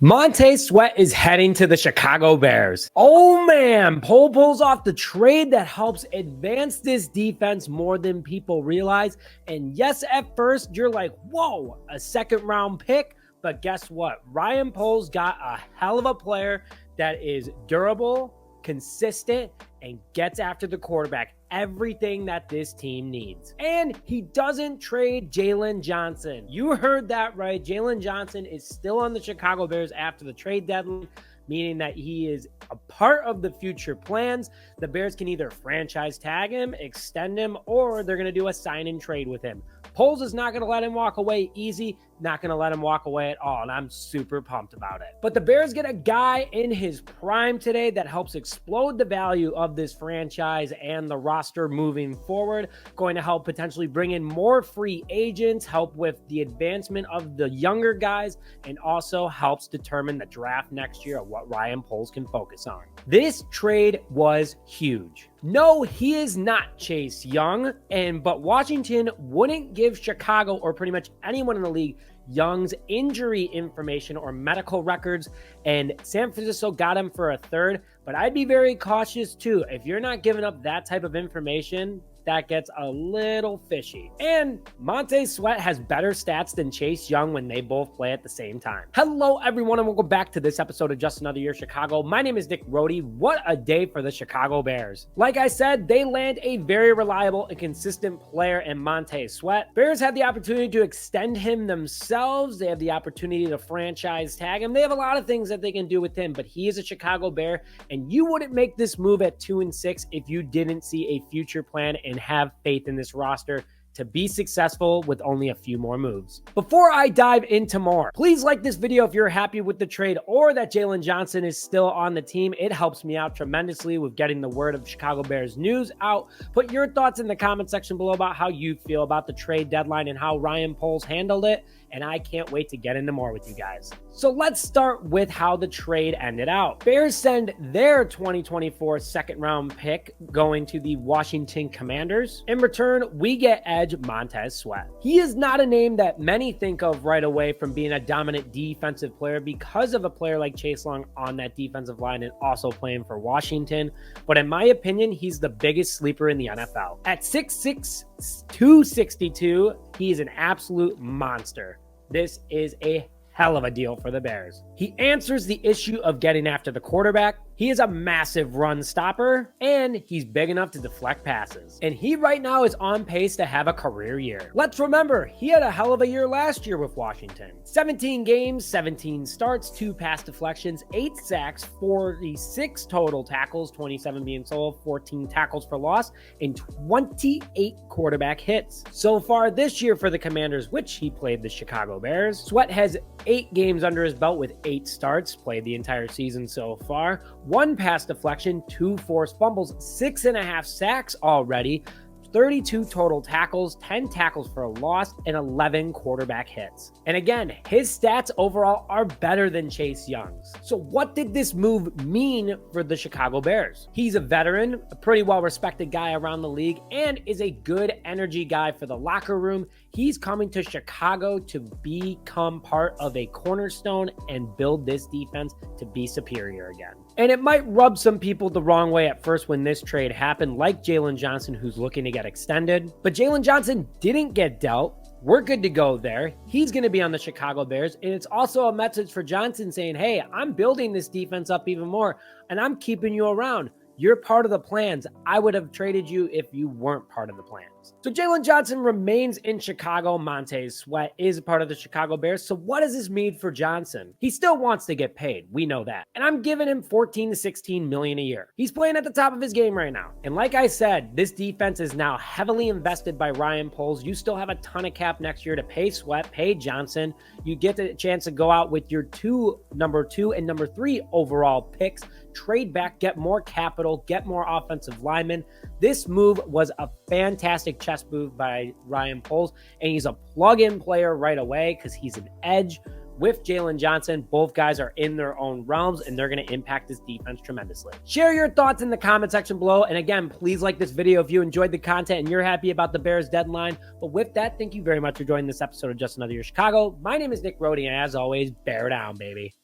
Montez Sweat is heading to the Chicago Bears. Oh man, Pohl pulls off the trade that helps advance this defense more than people realize. And yes, at first you're like, whoa, a second round pick. But guess what? Ryan Pohl's got a hell of a player that is durable, consistent, and gets after the quarterback. Everything that this team needs. And he doesn't trade Jaylon Johnson. You heard that right. Jaylon Johnson is still on the Chicago Bears after the trade deadline, meaning that he is a part of the future plans. The Bears can either franchise tag him, extend him, or they're going to do a sign and trade with him. Poles is not going to let him walk away easy, not going to let him walk away at all, and I'm super pumped about it. But the Bears get a guy in his prime today that helps explode the value of this franchise and the roster moving forward, going to help potentially bring in more free agents, help with the advancement of the younger guys, and also helps determine the draft next year of what Ryan Poles can focus on. This trade was huge. No, he is not Chase Young, but Washington wouldn't give Chicago or pretty much anyone in the league Young's injury information or medical records, and San Francisco got him for a third, but I'd be very cautious too. If you're not giving up that type of information, that gets a little fishy. And Montez Sweat has better stats than Chase Young when they both play at the same time. Hello, everyone, and welcome back to this episode of Just Another Year Chicago. My name is Nick Rohde. What a day for the Chicago Bears. Like I said, they land a very reliable and consistent player in Montez Sweat. Bears had the opportunity to extend him themselves. They have the opportunity to franchise tag him. They have a lot of things that they can do with him, but he is a Chicago Bear, and you wouldn't make this move at 2-6 if you didn't see a future plan and have faith in this roster to be successful with only a few more moves. Before I dive into more, please like this video if you're happy with the trade or that Jaylon Johnson is still on the team. It helps me out tremendously with getting the word of Chicago Bears news out. Put your thoughts in the comment section below about how you feel about the trade deadline and how Ryan Poles handled it. And I can't wait to get into more with you guys. So let's start with how the trade ended out. Bears send their 2024 second round pick going to the Washington Commanders. In return, we get edge Montez Sweat. He is not a name that many think of right away from being a dominant defensive player because of a player like Chase Young on that defensive line and also playing for Washington. But in my opinion, he's the biggest sleeper in the NFL. At 6'6", 262, he is an absolute monster. This is a hell of a deal for the Bears. He answers the issue of getting after the quarterback. He is a massive run stopper, and he's big enough to deflect passes. And he right now is on pace to have a career year. Let's remember, he had a hell of a year last year with Washington. 17 games, 17 starts, 2 pass deflections, 8 sacks, 46 total tackles, 27 being solo, 14 tackles for loss, and 28 quarterback hits. So far this year for the Commanders, which he played the Chicago Bears, Sweat has 8 games under his belt with 8 starts, played the entire season so far. 1 pass deflection, 2 forced fumbles, 6.5 sacks already, 32 total tackles, 10 tackles for a loss, and 11 quarterback hits. And again, his stats overall are better than Chase Young's. So what did this move mean for the Chicago Bears? He's a veteran, a pretty well-respected guy around the league, and is a good energy guy for the locker room. He's coming to Chicago to become part of a cornerstone and build this defense to be superior again. And it might rub some people the wrong way at first when this trade happened, like Jaylon Johnson, who's looking to get extended. But Jaylon Johnson didn't get dealt. We're good to go there. He's going to be on the Chicago Bears. And it's also a message for Johnson saying, hey, I'm building this defense up even more, and I'm keeping you around. You're part of the plans. I would have traded you if you weren't part of the plans. So Jaylon Johnson remains in Chicago. Montez Sweat is a part of the Chicago Bears. So what does this mean for Johnson? He still wants to get paid. We know that. And I'm giving him 14 to 16 million a year. He's playing at the top of his game right now. And like I said, this defense is now heavily invested by Ryan Poles. You still have a ton of cap next year to pay Sweat, pay Johnson. You get the chance to go out with your number 2 and number 3 overall picks, trade back, get more capital, get more offensive linemen. This move was a fantastic chess move by Ryan Poles, and he's a plug-in player right away because he's an edge with Jaylon Johnson. Both guys are in their own realms, and they're going to impact this defense tremendously. Share your thoughts in the comment section below. And again, please like this video if you enjoyed the content and you're happy about the Bears deadline. But with that, thank you very much for joining this episode of Just Another Year Chicago. My name is Nick Rohde, and as always, bear down, baby.